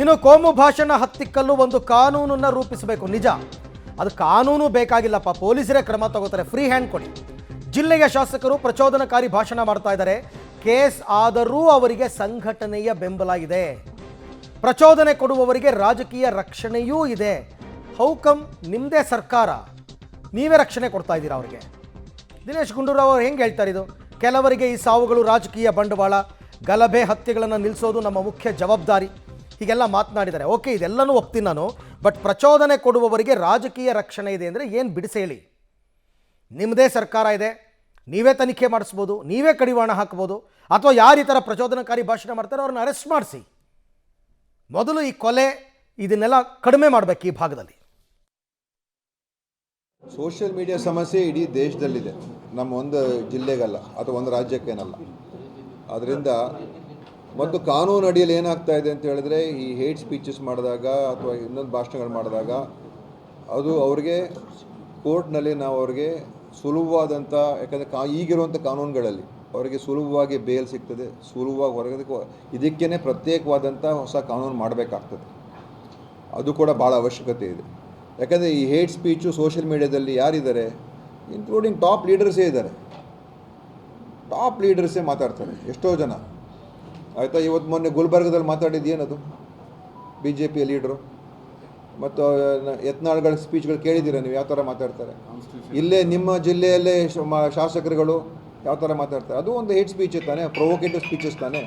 ಇನ್ನು ಕೋಮು ಭಾಷಣ ಹತ್ತಿಕ್ಕಲು ಒಂದು ಕಾನೂನನ್ನು ರೂಪಿಸಬೇಕು. ನಿಜ, ಅದು ಕಾನೂನು ಬೇಕಾಗಿಲ್ಲಪ್ಪ, ಪೊಲೀಸರೇ ಕ್ರಮ ತಗೋತಾರೆ, ಫ್ರೀ ಹ್ಯಾಂಡ್ ಕೊಡಿ. ಜಿಲ್ಲೆಯ ಶಾಸಕರು ಪ್ರಚೋದನಕಾರಿ ಭಾಷಣ ಮಾಡ್ತಾ ಇದ್ದಾರೆ. ಕೇಸ್ ಆದರೂ ಅವರಿಗೆ ಸಂಘಟನೆಯ ಬೆಂಬಲ ಇದೆ. ಪ್ರಚೋದನೆ ಕೊಡುವವರಿಗೆ ರಾಜಕೀಯ ರಕ್ಷಣೆಯೂ ಇದೆ. ಹೌಕಮ್ ನಿಮ್ಮದೇ ಸರ್ಕಾರ, ನೀವೇ ರಕ್ಷಣೆ ಕೊಡ್ತಾ ಇದ್ದೀರಾ ಅವರಿಗೆ? ದಿನೇಶ್ ಗುಂಡೂರಾವ್ ಅವರು ಹೆಂಗೆ ಹೇಳ್ತಾರೆ ಇದು? ಕೆಲವರಿಗೆ ಈ ಸಾವುಗಳು ರಾಜಕೀಯ ಬಂಡವಾಳ, ಗಲಭೆ ಹತ್ಯೆಗಳನ್ನು ನಿಲ್ಲಿಸೋದು ನಮ್ಮ ಮುಖ್ಯ ಜವಾಬ್ದಾರಿ, ಹೀಗೆಲ್ಲ ಮಾತನಾಡಿದ್ದಾರೆ. ಓಕೆ, ಇದೆಲ್ಲನೂ ಒಪ್ತೀನಿ ನಾನು. ಬಟ್ ಪ್ರಚೋದನೆ ಕೊಡುವವರಿಗೆ ರಾಜಕೀಯ ರಕ್ಷಣೆ ಇದೆ ಅಂದರೆ ಏನು ಬಿಡಿಸಿ ಹೇಳಿ? ನಿಮ್ಮದೇ ಸರ್ಕಾರ ಇದೆ, ನೀವೇ ತನಿಖೆ ಮಾಡಿಸ್ಬೋದು, ನೀವೇ ಕಡಿವಾಣ ಹಾಕ್ಬೋದು, ಅಥವಾ ಯಾರು ಈ ಥರ ಪ್ರಚೋದನಕಾರಿ ಭಾಷಣ ಮಾಡ್ತಾರೋ ಅವ್ರನ್ನ ಅರೆಸ್ಟ್ ಮಾಡಿಸಿ. ಮೊದಲು ಈ ಕೊಲೆ ಇದನ್ನೆಲ್ಲ ಕಡಿಮೆ ಮಾಡಬೇಕು ಈ ಭಾಗದಲ್ಲಿ. ಸೋಷಿಯಲ್ ಮೀಡಿಯಾ ಸಮಸ್ಯೆ ಇಡೀ ದೇಶದಲ್ಲಿದೆ, ನಮ್ಮ ಒಂದು ಜಿಲ್ಲೆಗಲ್ಲ ಅಥವಾ ಒಂದು ರಾಜ್ಯಕ್ಕೇನಲ್ಲ. ಆದ್ದರಿಂದ ಮತ್ತು ಕಾನೂನು ಅಡಿಯಲ್ಲಿ ಏನಾಗ್ತಾ ಇದೆ ಅಂತ ಹೇಳಿದ್ರೆ, ಈ ಹೇಟ್ ಸ್ಪೀಚಸ್ ಮಾಡಿದಾಗ ಅಥವಾ ಇನ್ನೊಂದು ಭಾಷಣಗಳು ಮಾಡಿದಾಗ ಅದು ಅವ್ರಿಗೆ ಕೋರ್ಟ್ನಲ್ಲಿ ನಾವು ಅವ್ರಿಗೆ ಸುಲಭವಾದಂಥ, ಯಾಕಂದರೆ ಈಗಿರುವಂಥ ಕಾನೂನುಗಳಲ್ಲಿ ಅವರಿಗೆ ಸುಲಭವಾಗಿ ಬೇಲ್ ಸಿಗ್ತದೆ, ಸುಲಭವಾಗಿ ಹೊರಗೋದಕ್ಕೆ ಇದಕ್ಕೇ ಪ್ರತ್ಯೇಕವಾದಂಥ ಹೊಸ ಕಾನೂನು ಮಾಡಬೇಕಾಗ್ತದೆ. ಅದು ಕೂಡ ಭಾಳ ಅವಶ್ಯಕತೆ ಇದೆ. ಯಾಕಂದರೆ ಈ ಹೇಟ್ ಸ್ಪೀಚು ಸೋಷಿಯಲ್ ಮೀಡಿಯಾದಲ್ಲಿ ಯಾರಿದ್ದಾರೆ, ಇನ್ಕ್ಲೂಡಿಂಗ್ ಟಾಪ್ ಲೀಡರ್ಸೇ ಇದ್ದಾರೆ. ಟಾಪ್ ಲೀಡರ್ಸೇ ಮಾತಾಡ್ತಾರೆ, ಎಷ್ಟೋ ಜನ. ಆಯಿತಾ, ಇವತ್ತು ಮೊನ್ನೆ ಗುಲ್ಬರ್ಗದಲ್ಲಿ ಮಾತಾಡಿದ್ದು ಏನದು? ಬಿ ಜೆ ಪಿಯ ಲೀಡ್ರು. ಮತ್ತು ಯತ್ನಾಳ್ಗಳ ಸ್ಪೀಚ್ಗಳು ಕೇಳಿದ್ದೀರಾ ನೀವು? ಯಾವ ಥರ ಮಾತಾಡ್ತಾರೆ. ಇಲ್ಲೇ ನಿಮ್ಮ ಜಿಲ್ಲೆಯಲ್ಲೇ ಶಾಸಕರುಗಳು ಯಾವ ಥರ ಮಾತಾಡ್ತಾರೆ. ಅದು ಒಂದು ಹೇಟ್ ಸ್ಪೀಚ್ ತಾನೆ, ಪ್ರೊವೊಕೇಟಿವ್ ಸ್ಪೀಚಸ್ ತಾನೆ.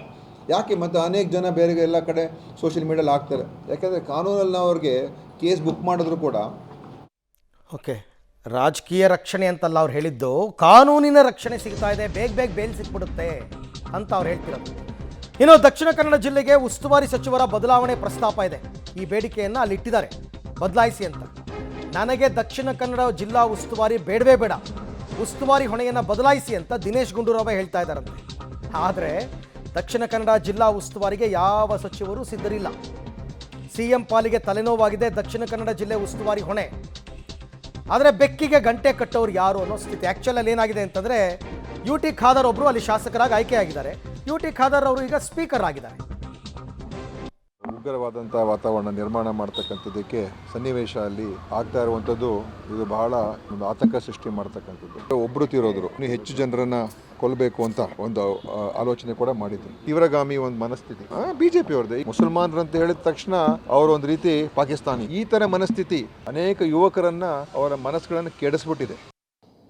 ಯಾಕೆ ಮತ್ತು ಅನೇಕ ಜನ ಬೇರೆ ಎಲ್ಲ ಕಡೆ ಸೋಷಿಯಲ್ ಮೀಡಿಯಲ್ಲಿ ಹಾಕ್ತಾರೆ. ಯಾಕಂದರೆ ಕಾನೂನಲ್ಲಿ ನಾವು ಅವ್ರಿಗೆ ಕೇಸ್ ಬುಕ್ ಮಾಡಿದ್ರು ಕೂಡ. ಓಕೆ, ರಾಜಕೀಯ ರಕ್ಷಣೆ ಅಂತಲ್ಲ ಅವ್ರು ಹೇಳಿದ್ದು, ಕಾನೂನಿನ ರಕ್ಷಣೆ ಸಿಗ್ತಾ ಇದೆ, ಬೇಗ ಬೇಗ ಬೇಲ್ ಸಿಕ್ಬಿಡುತ್ತೆ ಅಂತ ಅವ್ರು ಹೇಳ್ತಿರೋದು. ಇನ್ನು ದಕ್ಷಿಣ ಕನ್ನಡ ಜಿಲ್ಲೆಗೆ ಉಸ್ತುವಾರಿ ಸಚಿವರ ಬದಲಾವಣೆ ಪ್ರಸ್ತಾಪ ಇದೆ. ಈ ಬೇಡಿಕೆಯನ್ನು ಅಲ್ಲಿ ಇಟ್ಟಿದ್ದಾರೆ, ಬದಲಾಯಿಸಿ ಅಂತ. ನನಗೆ ದಕ್ಷಿಣ ಕನ್ನಡ ಜಿಲ್ಲಾ ಉಸ್ತುವಾರಿ ಬೇಡವೇ ಬೇಡ, ಉಸ್ತುವಾರಿ ಹೊಣೆಯನ್ನು ಬದಲಾಯಿಸಿ ಅಂತ ದಿನೇಶ್ ಗುಂಡೂರಾವ್ ಹೇಳ್ತಾ ಇದ್ದಾರಂತೆ. ಆದರೆ ದಕ್ಷಿಣ ಕನ್ನಡ ಜಿಲ್ಲಾ ಉಸ್ತುವಾರಿಗೆ ಯಾವ ಸಚಿವರು ಸಿದ್ಧರಿಲ್ಲ. ಸಿಎಂ ಪಾಲಿಗೆ ತಲೆನೋವಾಗಿದೆ ದಕ್ಷಿಣ ಕನ್ನಡ ಜಿಲ್ಲೆ ಉಸ್ತುವಾರಿ ಹೊಣೆ. ಆದರೆ ಬೆಕ್ಕಿಗೆ ಗಂಟೆ ಕಟ್ಟೋರು ಯಾರು ಅನ್ನೋ ಸ್ಥಿತಿ. ಆ್ಯಕ್ಚುಲಿ ಏನಾಗಿದೆ ಅಂತಂದರೆ, ಯು ಟಿ ಖಾದರ್ ಒಬ್ಬರು ಅಲ್ಲಿ ಶಾಸಕರಾಗಿ ಆಯ್ಕೆಯಾಗಿದ್ದಾರೆ. ಯು ಟಿ ಖಾದರ್ ಅವರು ಈಗ ಸ್ಪೀಕರ್ ಆಗಿದ್ದಾರೆ. ಉಗ್ರವಾದಂಥ ವಾತಾವರಣ ನಿರ್ಮಾಣ ಮಾಡ್ತಕ್ಕಂಥದ್ದಕ್ಕೆ ಸನ್ನಿವೇಶ ಅಲ್ಲಿ ಆಗ್ತಾ ಇರುವಂಥದ್ದು, ಇದು ಬಹಳ ಒಂದು ಆತಂಕ ಸೃಷ್ಟಿ ಮಾಡ್ತಕ್ಕಂಥದ್ದು. ಒಬ್ಬರು ತೀರೋದ್ರು, ನೀವು ಹೆಚ್ಚು ಜನರನ್ನ ಕೊಲ್ಲಬೇಕು ಅಂತ ಒಂದು ಆಲೋಚನೆ ಕೂಡ ಮಾಡಿದ್ರು. ತೀವ್ರಗಾಮಿ ಒಂದು ಮನಸ್ಥಿತಿ ಬಿಜೆಪಿ ಅವ್ರದ್ದು. ಮುಸಲ್ಮಾನರಂತ ಹೇಳಿದ ತಕ್ಷಣ ಅವರು ಒಂದು ರೀತಿ ಪಾಕಿಸ್ತಾನಿ, ಈ ಥರ ಮನಸ್ಥಿತಿ ಅನೇಕ ಯುವಕರನ್ನ ಅವರ ಮನಸ್ಸುಗಳನ್ನು ಕೆಡಿಸ್ಬಿಟ್ಟಿದೆ.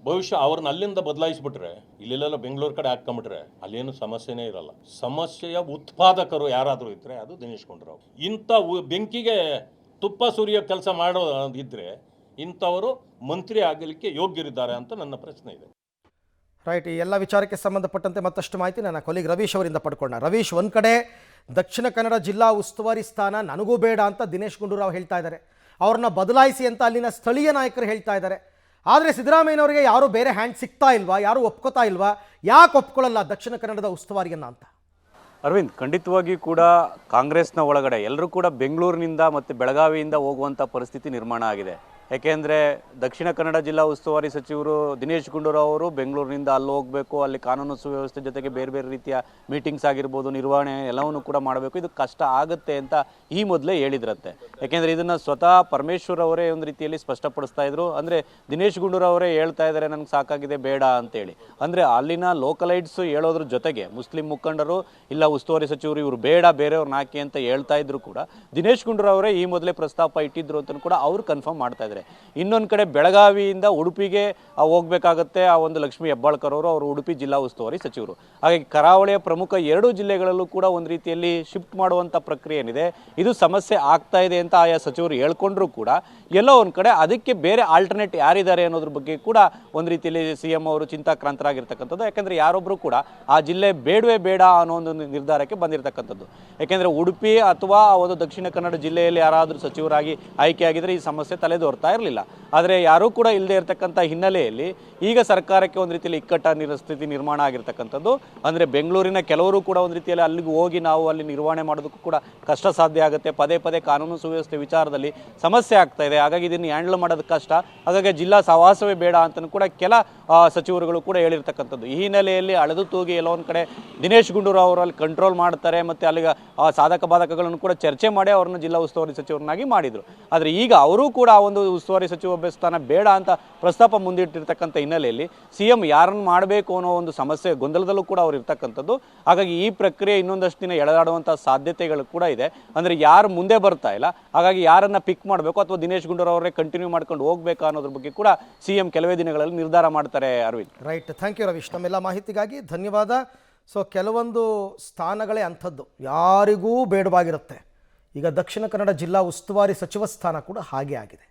ಬಹುಶಃ ಅವ್ರನ್ನ ಅಲ್ಲಿಂದ ಬದಲಾಯಿಸ್ಬಿಟ್ರೆ, ಇಲ್ಲೆಲ್ಲ ಬೆಂಗಳೂರು ಕಡೆ ಹಾಕೊಂಬಿಟ್ರೆ ಅಲ್ಲೇನು ಸಮಸ್ಯೆನೇ ಇರಲ್ಲ. ಸಮಸ್ಯೆಯ ಉತ್ಪಾದಕರು ಯಾರಾದರೂ ಇದ್ದರೆ ಅದು ದಿನೇಶ್ ಗುಂಡೂರಾವ್. ಇಂಥ ಬೆಂಕಿಗೆ ತುಪ್ಪ ಸುರಿಯೋ ಕೆಲಸ ಮಾಡೋದಿದ್ದರೆ ಇಂಥವರು ಮಂತ್ರಿ ಆಗಲಿಕ್ಕೆ ಯೋಗ್ಯರಿದ್ದಾರೆ ಅಂತ ನನ್ನ ಪ್ರಶ್ನೆ ಇದೆ. ರೈಟ್, ಈ ಎಲ್ಲ ವಿಚಾರಕ್ಕೆ ಸಂಬಂಧಪಟ್ಟಂತೆ ಮತ್ತಷ್ಟು ಮಾಹಿತಿ ನನ್ನ ಕೊಲೀಗ್ ರವೀಶ್ ಅವರಿಂದ ಪಡ್ಕೊಂಡ. ರವೀಶ್, ಒಂದು ಕಡೆ ದಕ್ಷಿಣ ಕನ್ನಡ ಜಿಲ್ಲಾ ಉಸ್ತುವಾರಿ ಸ್ಥಾನ ನನಗೂ ಬೇಡ ಅಂತ ದಿನೇಶ್ ಗುಂಡೂರಾವ್ ಹೇಳ್ತಾ ಇದ್ದಾರೆ, ಅವ್ರನ್ನ ಬದಲಾಯಿಸಿ ಅಂತ ಅಲ್ಲಿನ ಸ್ಥಳೀಯ ನಾಯಕರು ಹೇಳ್ತಾ ಇದ್ದಾರೆ. ಆದರೆ ಸಿದ್ದರಾಮಯ್ಯನವರಿಗೆ ಯಾರೂ ಬೇರೆ ಹ್ಯಾಂಡ್ ಸಿಗ್ತಾ ಇಲ್ವಾ, ಯಾರೂ ಒಪ್ಕೋತಾ ಇಲ್ವಾ? ಯಾಕೆ ಒಪ್ಕೊಳ್ಳಲ್ಲ ದಕ್ಷಿಣ ಕನ್ನಡದ ಉಸ್ತುವಾರಿಯನ್ನು ಅಂತ? ಅರವಿಂದ್, ಖಂಡಿತವಾಗಿಯೂ ಕೂಡ ಕಾಂಗ್ರೆಸ್ನ ಒಳಗಡೆ ಎಲ್ಲರೂ ಕೂಡ ಬೆಂಗಳೂರಿನಿಂದ ಮತ್ತು ಬೆಳಗಾವಿಯಿಂದ ಹೋಗುವಂಥ ಪರಿಸ್ಥಿತಿ ನಿರ್ಮಾಣ ಆಗಿದೆ. ಯಾಕೆಂದರೆ ದಕ್ಷಿಣ ಕನ್ನಡ ಜಿಲ್ಲಾ ಉಸ್ತುವಾರಿ ಸಚಿವರು ದಿನೇಶ್ ಗುಂಡೂರಾವ್ ಅವರು ಬೆಂಗಳೂರಿನಿಂದ ಅಲ್ಲಿ ಹೋಗಬೇಕು, ಅಲ್ಲಿ ಕಾನೂನು ಸುವ್ಯವಸ್ಥೆ ಜೊತೆಗೆ ಬೇರೆ ಬೇರೆ ರೀತಿಯ ಮೀಟಿಂಗ್ಸ್ ಆಗಿರ್ಬೋದು, ನಿರ್ವಹಣೆ ಎಲ್ಲವನ್ನು ಕೂಡ ಮಾಡಬೇಕು, ಇದು ಕಷ್ಟ ಆಗುತ್ತೆ ಅಂತ ಈ ಮೊದಲೇ ಹೇಳಿದ್ರಂತೆ. ಯಾಕೆಂದರೆ ಇದನ್ನು ಸ್ವತಃ ಪರಮೇಶ್ವರ್ ಅವರೇ ಒಂದು ರೀತಿಯಲ್ಲಿ ಸ್ಪಷ್ಟಪಡಿಸ್ತಾ ಇದ್ರು. ಅಂದರೆ ದಿನೇಶ್ ಗುಂಡೂರಾವ್ ಅವರೇ ಹೇಳ್ತಾ ಇದ್ದಾರೆ ನನಗೆ ಸಾಕಾಗಿದೆ ಬೇಡ ಅಂತೇಳಿ. ಅಂದರೆ ಅಲ್ಲಿನ ಲೋಕಲೈಟ್ಸು ಹೇಳೋದ್ರ ಜೊತೆಗೆ ಮುಸ್ಲಿಂ ಮುಖಂಡರು ಇಲ್ಲ ಉಸ್ತುವಾರಿ ಸಚಿವರು ಇವರು ಬೇಡ ಬೇರೆಯವ್ರನ್ನ ಹಾಕಿ ಅಂತ ಹೇಳ್ತಾ ಇದ್ರು ಕೂಡ ದಿನೇಶ್ ಗುಂಡೂರಾವ್ ಅವರೇ ಈ ಮೊದಲೇ ಪ್ರಸ್ತಾಪ ಇಟ್ಟಿದ್ರು ಅಂತ ಕೂಡ ಅವರು ಕನ್ಫರ್ಮ್ ಮಾಡ್ತಾ ಇದ್ದಾರೆ. ಇನ್ನೊಂದು ಕಡೆ ಬೆಳಗಾವಿಯಿಂದ ಉಡುಪಿಗೆ ಹೋಗಬೇಕಾಗುತ್ತೆ ಆ ಒಂದು ಲಕ್ಷ್ಮೀ ಹೆಬ್ಬಾಳ್ಕರ್ ಅವರು ಉಡುಪಿ ಜಿಲ್ಲಾ ಉಸ್ತುವಾರಿ ಸಚಿವರು. ಹಾಗಾಗಿ ಕರಾವಳಿಯ ಪ್ರಮುಖ 2 ಜಿಲ್ಲೆಗಳಲ್ಲೂ ಕೂಡ ಒಂದು ರೀತಿಯಲ್ಲಿ ಶಿಫ್ಟ್ ಮಾಡುವಂಥ ಪ್ರಕ್ರಿಯೆ ಏನಿದೆ ಇದು ಸಮಸ್ಯೆ ಆಗ್ತಾ ಇದೆ ಅಂತ ಆಯಾ ಸಚಿವರು ಹೇಳ್ಕೊಂಡ್ರು ಕೂಡ ಎಲ್ಲೋ ಒಂದು ಕಡೆ ಅದಕ್ಕೆ ಬೇರೆ ಆಲ್ಟರ್ನೇಟ್ ಯಾರಿದ್ದಾರೆ ಅನ್ನೋದ್ರ ಬಗ್ಗೆ ಕೂಡ ಒಂದು ರೀತಿಯಲ್ಲಿ ಸಿಎಂ ಅವರು ಚಿಂತಾಕ್ರಾಂತರಾಗಿರ್ತಕ್ಕಂಥದ್ದು. ಯಾಕೆಂದರೆ ಯಾರೊಬ್ಬರು ಕೂಡ ಆ ಜಿಲ್ಲೆ ಬೇಡವೇ ಬೇಡ ಅನ್ನೋ ಒಂದು ನಿರ್ಧಾರಕ್ಕೆ ಬಂದಿರತಕ್ಕಂಥದ್ದು. ಯಾಕೆಂದರೆ ಉಡುಪಿ ಅಥವಾ ಒಂದು ದಕ್ಷಿಣ ಕನ್ನಡ ಜಿಲ್ಲೆಯಲ್ಲಿ ಯಾರಾದರೂ ಸಚಿವರಾಗಿ ಆಯ್ಕೆಯಾಗಿದ್ದರೆ ಈ ಸಮಸ್ಯೆ ತಲೆದೋರ್ತಾ ಇರಲಿಲ್ಲ. ಆದರೆ ಯಾರೂ ಕೂಡ ಇಲ್ಲದೆ ಇರತಕ್ಕಂಥ ಹಿನ್ನೆಲೆಯಲ್ಲಿ ಈಗ ಸರ್ಕಾರಕ್ಕೆ ಒಂದು ರೀತಿಯಲ್ಲಿ ಇಕ್ಕಟ್ಟ ಸ್ಥಿತಿ ನಿರ್ಮಾಣ ಆಗಿರ್ತಕ್ಕಂಥದ್ದು. ಅಂದರೆ ಬೆಂಗಳೂರಿನ ಕೆಲವರು ಕೂಡ ಒಂದು ರೀತಿಯಲ್ಲಿ ಅಲ್ಲಿಗೆ ಹೋಗಿ ನಾವು ಅಲ್ಲಿ ನಿರ್ವಹಣೆ ಮಾಡೋದಕ್ಕೂ ಕೂಡ ಕಷ್ಟ ಸಾಧ್ಯ ಆಗುತ್ತೆ. ಪದೇ ಪದೇ ಕಾನೂನು ಸುವ್ಯವಸ್ಥೆ ವಿಚಾರದಲ್ಲಿ ಸಮಸ್ಯೆ ಆಗ್ತಾ ಇದೆ. ಹಾಗಾಗಿ ಇದನ್ನು ಹ್ಯಾಂಡಲ್ ಮಾಡೋದು ಕಷ್ಟ. ಹಾಗಾಗಿ ಜಿಲ್ಲಾ ಸಹವಾಸವೇ ಬೇಡ ಅಂತಲೂ ಕೂಡ ಕೆಲ ಸಚಿವರುಗಳು ಕೂಡ ಹೇಳಿರ್ತಕ್ಕಂಥದ್ದು. ಈ ಹಿನ್ನೆಲೆಯಲ್ಲಿ ಅಳೆದು ತೂಗಿ ಎಲ್ಲೋ ಒಂದು ಕಡೆ ದಿನೇಶ್ ಗುಂಡೂರಾವ್ ಅವರಲ್ಲಿ ಕಂಟ್ರೋಲ್ ಮಾಡ್ತಾರೆ ಮತ್ತು ಅಲ್ಲಿಗೆ ಸಾಧಕ ಬಾಧಕಗಳನ್ನು ಕೂಡ ಚರ್ಚೆ ಮಾಡಿ ಅವ್ರನ್ನ ಜಿಲ್ಲಾ ಉಸ್ತುವಾರಿ ಸಚಿವರನ್ನಾಗಿ ಮಾಡಿದರು. ಆದರೆ ಈಗ ಅವರೂ ಕೂಡ ಆ ಒಂದು ಉಸ್ತುವಾರಿ ಸಚಿವ ಸ್ಥಾನ ಬೇಡ ಅಂತ ಪ್ರಸ್ತಾಪ ಮುಂದಿಟ್ಟಿರ್ತಕ್ಕಂಥ ಹಿನ್ನೆಲೆಯಲ್ಲಿ CM ಯಾರನ್ನು ಮಾಡಬೇಕು ಅನ್ನೋ ಒಂದು ಸಮಸ್ಯೆ ಗೊಂದಲದಲ್ಲೂ ಕೂಡ ಅವ್ರು ಇರ್ತಕ್ಕಂಥದ್ದು. ಹಾಗಾಗಿ ಈ ಪ್ರಕ್ರಿಯೆ ಇನ್ನೊಂದಷ್ಟು ದಿನ ಎಳೆದಾಡುವಂಥ ಸಾಧ್ಯತೆಗಳು ಕೂಡ ಇದೆ. ಅಂದರೆ ಯಾರು ಮುಂದೆ ಬರ್ತಾ ಇಲ್ಲ, ಹಾಗಾಗಿ ಯಾರನ್ನ ಪಿಕ್ ಮಾಡಬೇಕು ಅಥವಾ ದಿನೇಶ್ ಗುಂಡೂರಾವ್ ಅವರೇ ಕಂಟಿನ್ಯೂ ಮಾಡ್ಕೊಂಡು ಹೋಗ್ಬೇಕಾ ಅನ್ನೋದ್ರ ಬಗ್ಗೆ ಕೂಡ CM ಕೆಲವೇ ದಿನಗಳಲ್ಲಿ ನಿರ್ಧಾರ ಮಾಡ್ತಾರೆ. Arvind, right, thank you Ravish, ನಮ್ಮೆಲ್ಲ ಮಾಹಿತಿಗಾಗಿ ಧನ್ಯವಾದ. ಸೊ ಕೆಲವೊಂದು ಸ್ಥಾನಗಳೇ ಅಂಥದ್ದು ಯಾರಿಗೂ ಬೇಡವಾಗಿರುತ್ತೆ. ಈಗ ದಕ್ಷಿಣ ಕನ್ನಡ ಜಿಲ್ಲಾ ಉಸ್ತುವಾರಿ ಸಚಿವ ಸ್ಥಾನ ಕೂಡ ಹಾಗೆ ಆಗಿದೆ.